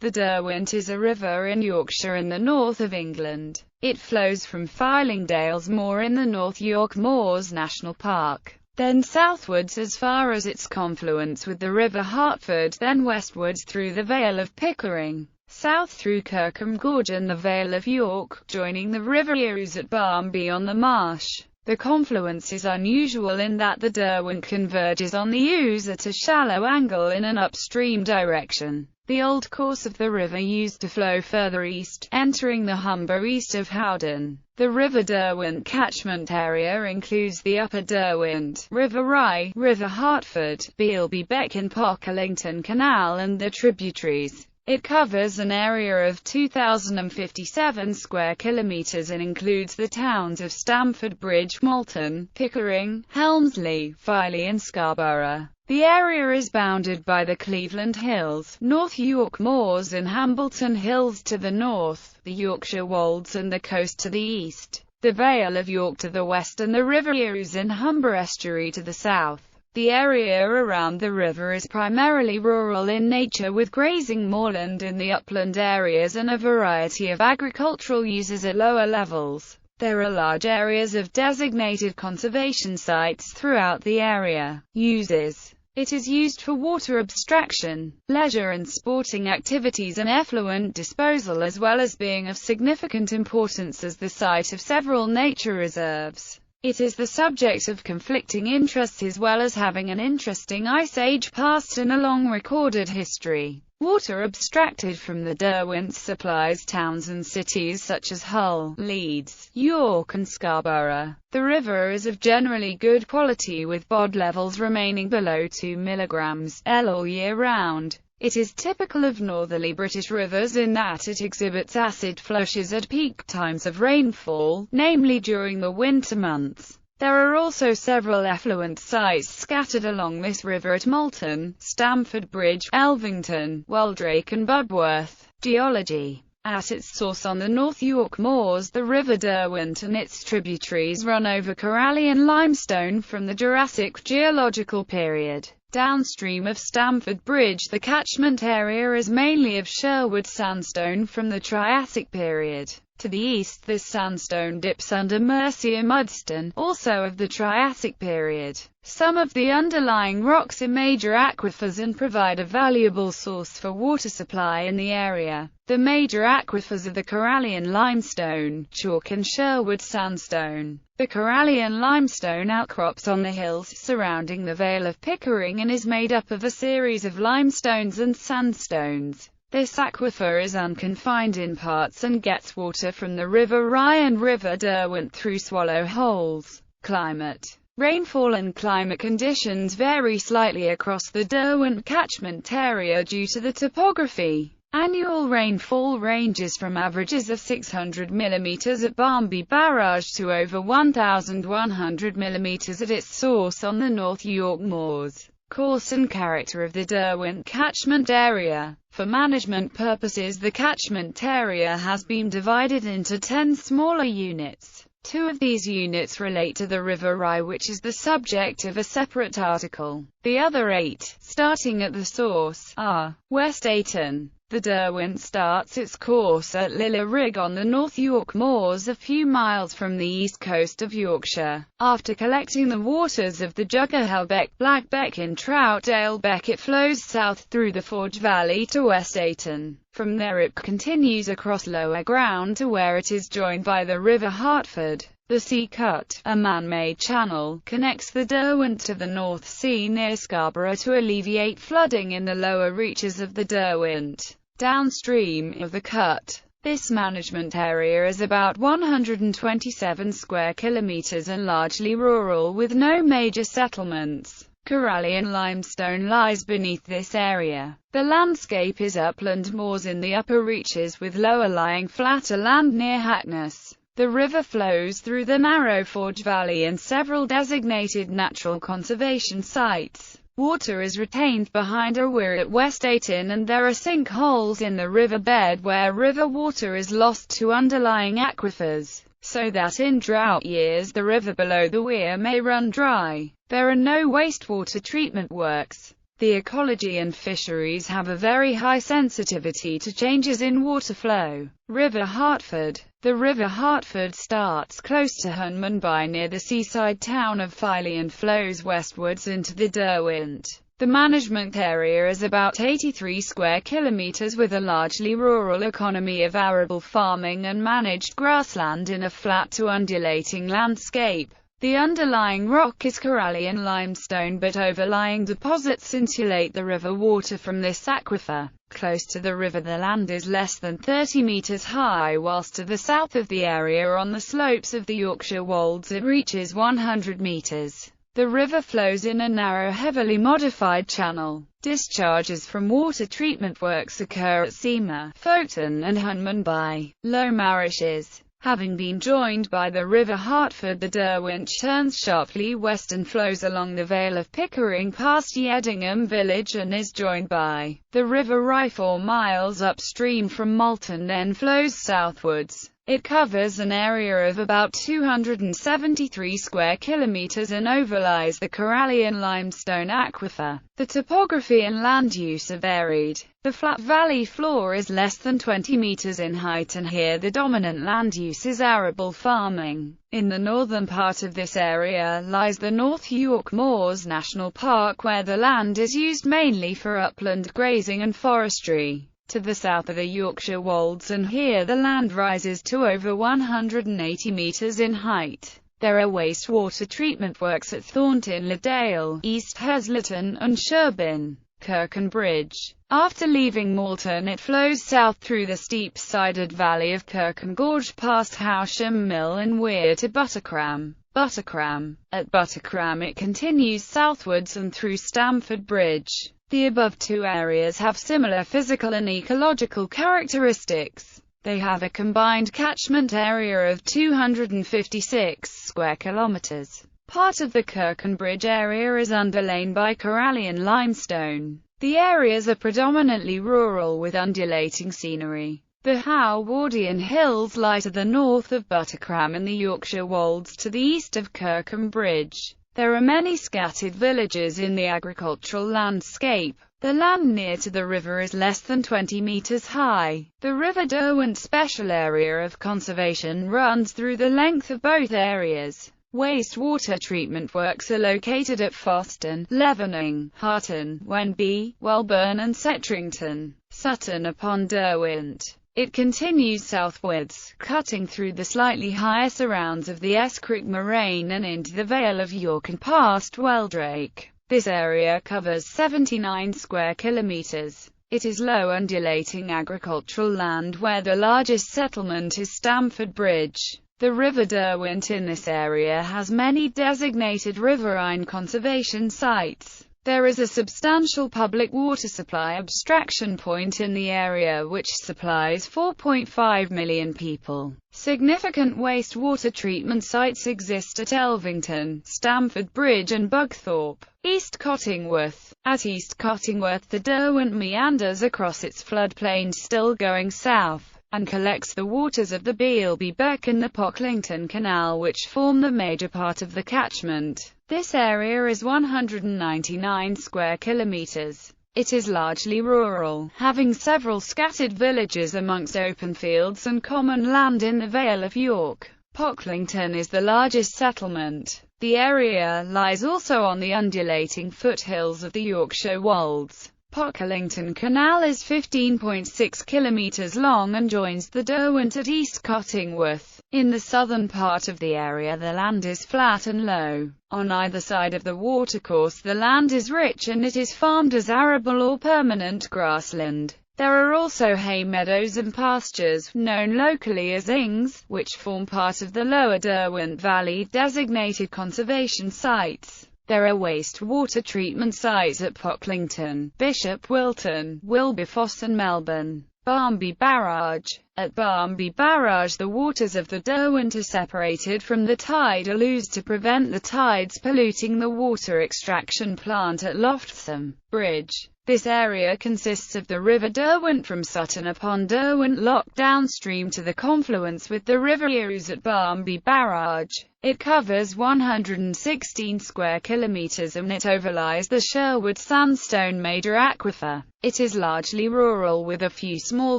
The Derwent is a river in Yorkshire in the north of England. It flows from Fylingdales Moor in the North York Moors National Park, then southwards as far as its confluence with the River Hartford, then westwards through the Vale of Pickering, south through Kirkham Gorge and the Vale of York, joining the River Ouse at Bambi on the Marsh. The confluence is unusual in that the Derwent converges on the Ouse at a shallow angle in an upstream direction. The old course of the river used to flow further east, entering the Humber east of Howden. The River Derwent catchment area includes the Upper Derwent, River Rye, River Hartford, Bealby Beck and Pocklington Canal and the tributaries. It covers an area of 2,057 square kilometres and includes the towns of Stamford Bridge, Malton, Pickering, Helmsley, Filey and Scarborough. The area is bounded by the Cleveland Hills, North York Moors and Hambleton Hills to the north, the Yorkshire Wolds and the coast to the east, the Vale of York to the west and the River Ouse and Humber Estuary to the south. The area around the river is primarily rural in nature with grazing moorland in the upland areas and a variety of agricultural uses at lower levels. There are large areas of designated conservation sites throughout the area. Uses: it is used for water abstraction, leisure and sporting activities and effluent disposal, as well as being of significant importance as the site of several nature reserves. It is the subject of conflicting interests as well as having an interesting Ice Age past and a long recorded history. Water abstracted from the Derwent supplies towns and cities such as Hull, Leeds, York and Scarborough. The river is of generally good quality with bod levels remaining below 2 mg/L all year round. It is typical of northerly British rivers in that it exhibits acid flushes at peak times of rainfall, namely during the winter months. There are also several effluent sites scattered along this river at Malton, Stamford Bridge, Elvington, Weldrake and Budworth. Geology: at its source on the North York Moors, the River Derwent and its tributaries run over Corallian limestone from the Jurassic geological period. Downstream of Stamford Bridge, the catchment area is mainly of Sherwood sandstone from the Triassic period. To the east, this sandstone dips under Mercia mudstone, also of the Triassic period. Some of the underlying rocks are major aquifers and provide a valuable source for water supply in the area. The major aquifers are the Corallian limestone, chalk and Sherwood sandstone. The Corallian limestone outcrops on the hills surrounding the Vale of Pickering and is made up of a series of limestones and sandstones. This aquifer is unconfined in parts and gets water from the River Rye and River Derwent through swallow holes. Climate: rainfall and climate conditions vary slightly across the Derwent catchment area due to the topography. Annual rainfall ranges from averages of 600 mm at Bambi Barrage to over 1,100 mm at its source on the North York Moors. Course and character of the Derwent catchment area. For management purposes, the catchment area has been divided into 10 smaller units. 2 of these units relate to the River Rye, which is the subject of a separate article. The other 8, starting at the source, are West Ayton. The Derwent starts its course at Lilla-Rig on the North York Moors a few miles from the east coast of Yorkshire. After collecting the waters of the Juggerhill Beck, Black Beck and Troutdale Beck, it flows south through the Forge Valley to West Ayton. From there it continues across lower ground to where it is joined by the River Hartford. The Sea Cut, a man-made channel, connects the Derwent to the North Sea near Scarborough to alleviate flooding in the lower reaches of the Derwent. Downstream of the cut, this management area is about 127 square kilometres and largely rural with no major settlements. Corallian limestone lies beneath this area. The landscape is upland moors in the upper reaches with lower-lying flatter land near Hackness. The river flows through the narrow Forge Valley and several designated natural conservation sites. Water is retained behind a weir at West Ayton and there are sinkholes in the riverbed where river water is lost to underlying aquifers, so that in drought years the river below the weir may run dry. There are no wastewater treatment works. The ecology and fisheries have a very high sensitivity to changes in water flow. River Hartford. The River Hartford starts close to Hunmanby near the seaside town of Filey and flows westwards into the Derwent. The management area is about 83 square kilometers with a largely rural economy of arable farming and managed grassland in a flat to undulating landscape. The underlying rock is Corallian limestone, but overlying deposits insulate the river water from this aquifer. Close to the river the land is less than 30 meters high, whilst to the south of the area on the slopes of the Yorkshire Wolds it reaches 100 meters. The river flows in a narrow, heavily modified channel. Discharges from water treatment works occur at Seymour, Folkestone and Hunmanby. Low marishes. Having been joined by the River Hartford, the Derwent turns sharply west and flows along the Vale of Pickering past Yeddingham village and is joined by the River Rye 4 miles upstream from Malton, then flows southwards. It covers an area of about 273 square kilometers and overlies the Corallian limestone aquifer. The topography and land use are varied. The flat valley floor is less than 20 meters in height, and here the dominant land use is arable farming. In the northern part of this area lies the North York Moors National Park, where the land is used mainly for upland grazing and forestry. To the south are the Yorkshire Wolds, and here the land rises to over 180 meters in height. There are wastewater treatment works at Thornton Le Dale, East Heslerton and Sherbin. Kirkenbridge. After leaving Malton it flows south through the steep-sided valley of Kirken Gorge past Howsham Mill and Weir to Buttercram. At Buttercram it continues southwards and through Stamford Bridge. The above two areas have similar physical and ecological characteristics. They have a combined catchment area of 256 square kilometers. Part of the Kirkenbridge area is underlain by Corallian limestone. The areas are predominantly rural with undulating scenery. The Howardian Hills lie to the north of Buttercram and the Yorkshire Wolds to the east of Kirkenbridge. There are many scattered villages in the agricultural landscape. The land near to the river is less than 20 meters high. The River Derwent Special Area of Conservation runs through the length of both areas. Wastewater treatment works are located at Foston, Levening, Harton, Wenby, Welburn and Setrington. Sutton upon Derwent. It continues southwards, cutting through the slightly higher surrounds of the Escrick moraine and into the Vale of York and past Weldrake. This area covers 79 square kilometers. It is low undulating agricultural land where the largest settlement is Stamford Bridge. The River Derwent in this area has many designated riverine conservation sites. There is a substantial public water supply abstraction point in the area which supplies 4.5 million people. Significant wastewater treatment sites exist at Elvington, Stamford Bridge and Bugthorpe. East Cottingworth. At East Cottingworth the Derwent meanders across its floodplain still going south, and collects the waters of the Bealby Beck and the Pocklington Canal which form the major part of the catchment. This area is 199 square kilometers. It is largely rural, having several scattered villages amongst open fields and common land in the Vale of York. Pocklington is the largest settlement. The area lies also on the undulating foothills of the Yorkshire Wolds. Pocklington Canal is 15.6 kilometers long and joins the Derwent at East Cottingworth. In the southern part of the area the land is flat and low. On either side of the watercourse the land is rich and it is farmed as arable or permanent grassland. There are also hay meadows and pastures, known locally as ings, which form part of the lower Derwent Valley designated conservation sites. There are wastewater treatment sites at Pocklington, Bishop Wilton, Wilberforce and Melbourne. Bambi Barrage. At Bambi Barrage the waters of the Derwent are separated from the tidal ooze to prevent the tides polluting the water extraction plant at Loftham Bridge. This area consists of the River Derwent from Sutton upon Derwent Lock downstream to the confluence with the River Ouse at Bambi Barrage. It covers 116 square kilometers and it overlies the Sherwood Sandstone Major Aquifer. It is largely rural with a few small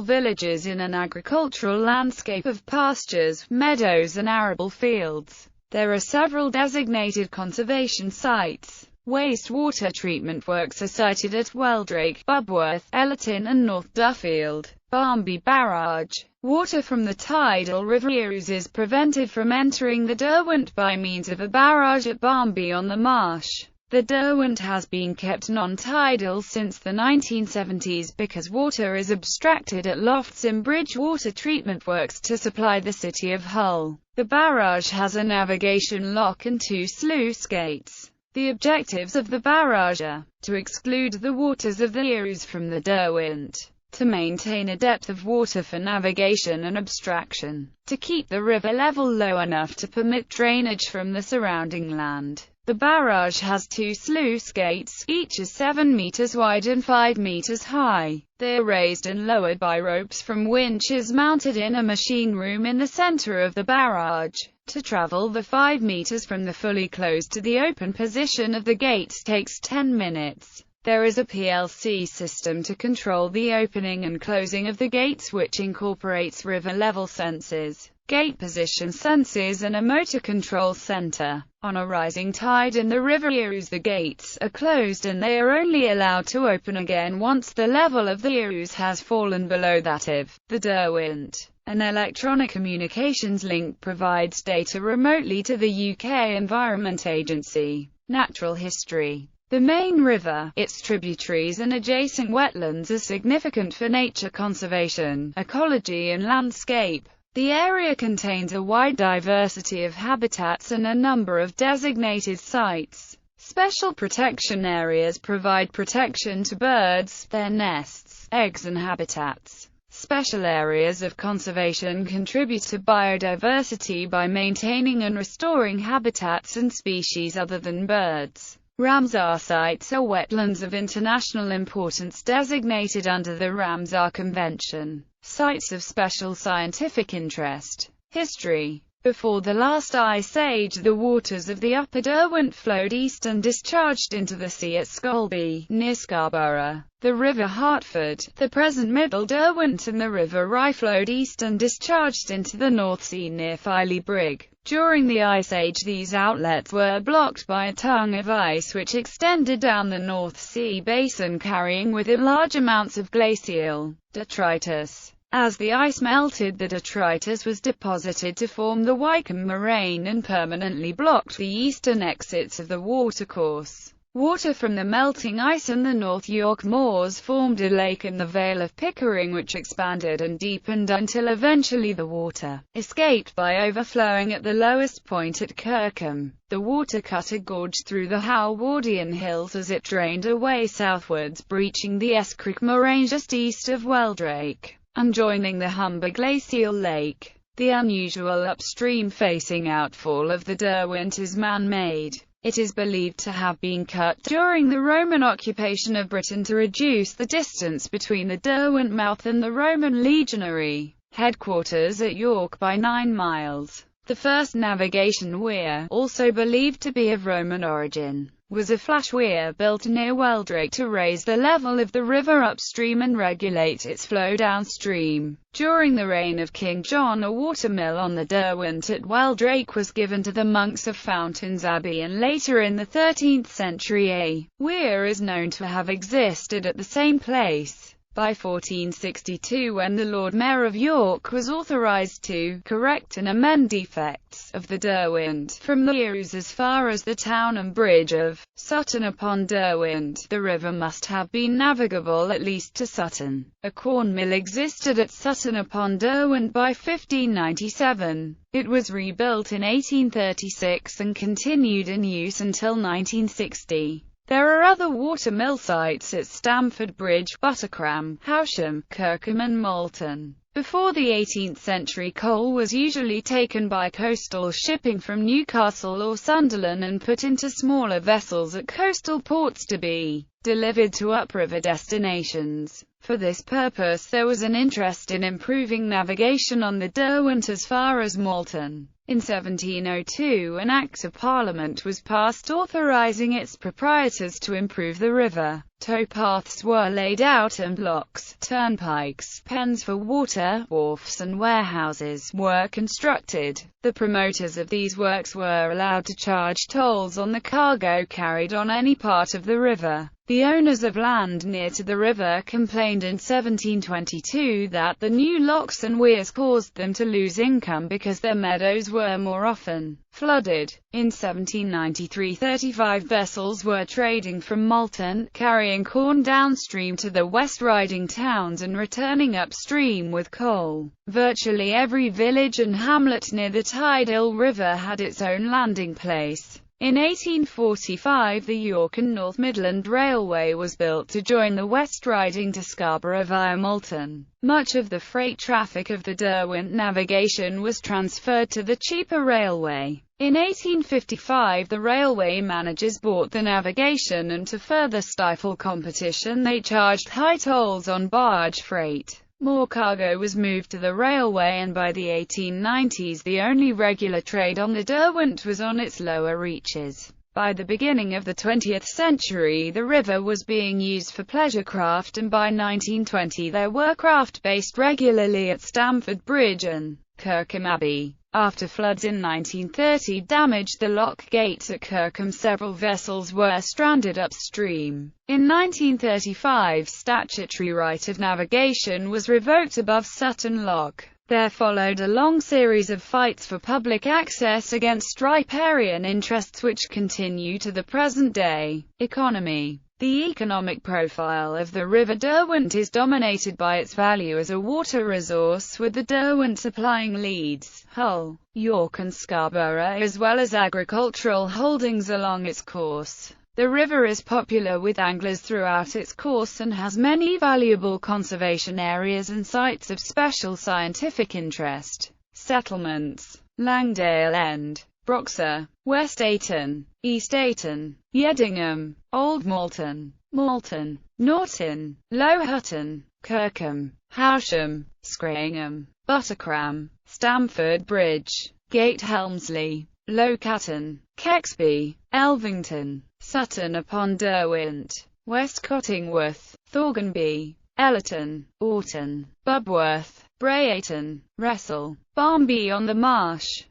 villages in an agricultural landscape of pastures, meadows and arable fields. There are several designated conservation sites. Wastewater treatment works are sited at Weldrake, Bubworth, Ellerton and North Duffield. Bambi Barrage. Water from the tidal River Ouse is prevented from entering the Derwent by means of a barrage at Bambi on the marsh. The Derwent has been kept non-tidal since the 1970s because water is abstracted at Lofts in Bridgewater treatment works to supply the city of Hull. The barrage has a navigation lock and 2 sluice gates. The objectives of the barrage are to exclude the waters of the Ouse from the Derwent, to maintain a depth of water for navigation and abstraction, to keep the river level low enough to permit drainage from the surrounding land. The barrage has 2 sluice gates, each is 7 meters wide and 5 meters high. They are raised and lowered by ropes from winches mounted in a machine room in the center of the barrage. To travel the 5 meters from the fully closed to the open position of the gates takes 10 minutes. There is a PLC system to control the opening and closing of the gates which incorporates river level sensors, gate position sensors and a motor control center. On a rising tide in the River Ouse the gates are closed and they are only allowed to open again once the level of the Ouse has fallen below that of the Derwent. An electronic communications link provides data remotely to the UK Environment Agency. Natural history. The main river, its tributaries and adjacent wetlands are significant for nature conservation, ecology and landscape. The area contains a wide diversity of habitats and a number of designated sites. Special protection areas provide protection to birds, their nests, eggs and habitats. Special areas of conservation contribute to biodiversity by maintaining and restoring habitats and species other than birds. Ramsar sites are wetlands of international importance designated under the Ramsar Convention. Sites of special scientific interest. History. Before the last ice age, the waters of the upper Derwent flowed east and discharged into the sea at Scolby, near Scarborough. The River Hartford, the present Middle Derwent, and the River Rye flowed east and discharged into the North Sea near Filey Brig. During the Ice Age these outlets were blocked by a tongue of ice which extended down the North Sea basin carrying with it large amounts of glacial detritus. As the ice melted, the detritus was deposited to form the Wycombe Moraine and permanently blocked the eastern exits of the watercourse. Water from the melting ice and the North York moors formed a lake in the Vale of Pickering which expanded and deepened until eventually the water escaped by overflowing at the lowest point at Kirkham. The water cut a gorge through the Halwardian Hills as it drained away southwards, breaching the Escrick Moraine just east of Weldrake and joining the Humber Glacial Lake. The unusual upstream-facing outfall of the Derwent is man-made. It is believed to have been cut during the Roman occupation of Britain to reduce the distance between the Derwent mouth and the Roman legionary headquarters at York by 9 miles. The first navigation weir, also believed to be of Roman origin, was a flash weir built near Weldrake to raise the level of the river upstream and regulate its flow downstream. During the reign of King John, a watermill on the Derwent at Weldrake was given to the monks of Fountains Abbey, and later in the 13th century a weir is known to have existed at the same place. By 1462, when the Lord Mayor of York was authorised to correct and amend defects of the Derwent from the Ouse as far as the town and bridge of Sutton upon Derwent, the river must have been navigable at least to Sutton. A corn mill existed at Sutton upon Derwent by 1597. It was rebuilt in 1836 and continued in use until 1960. There are other watermill sites at Stamford Bridge, Buttercram, Howsham, Kirkham and Moulton. Before the 18th century, coal was usually taken by coastal shipping from Newcastle or Sunderland and put into smaller vessels at coastal ports to be delivered to upriver destinations. For this purpose there was an interest in improving navigation on the Derwent as far as Malton. In 1702 an Act of Parliament was passed authorising its proprietors to improve the river. Towpaths were laid out and locks, turnpikes, pens for water, wharfs and warehouses were constructed. The promoters of these works were allowed to charge tolls on the cargo carried on any part of the river. The owners of land near to the river complained in 1722 that the new locks and weirs caused them to lose income because their meadows were more often flooded. In 1793 35 vessels were trading from Malton, carrying corn downstream to the West Riding towns and returning upstream with coal. Virtually every village and hamlet near the tidal river had its own landing place. In 1845 the York and North Midland Railway was built to join the West Riding to Scarborough via Malton. Much of the freight traffic of the Derwent navigation was transferred to the cheaper railway. In 1855 the railway managers bought the navigation, and to further stifle competition they charged high tolls on barge freight. More cargo was moved to the railway, and by the 1890s the only regular trade on the Derwent was on its lower reaches. By the beginning of the 20th century the river was being used for pleasure craft, and by 1920 there were craft based regularly at Stamford Bridge and Kirkham Abbey. After floods in 1930 damaged the lock gates at Kirkham, several vessels were stranded upstream. In 1935 statutory right of navigation was revoked above Sutton Lock. There followed a long series of fights for public access against riparian interests which continue to the present day. Economy. The economic profile of the River Derwent is dominated by its value as a water resource, with the Derwent supplying Leeds, Hull, York and Scarborough, as well as agricultural holdings along its course. The river is popular with anglers throughout its course and has many valuable conservation areas and sites of special scientific interest. Settlements: Langdale End, Broxer, West Ayton, East Ayton, Yeddingham, Old Malton, Malton, Norton, Low Hutton, Kirkham, Howsham, Scraingham, Buttercram, Stamford Bridge, Gate Helmsley, Low Catton, Kexby, Elvington, Sutton upon Derwent, West Cottingworth, Thorganby, Ellerton, Orton, Bubworth, Bray Ayton, Wrestle, Barnby on the Marsh,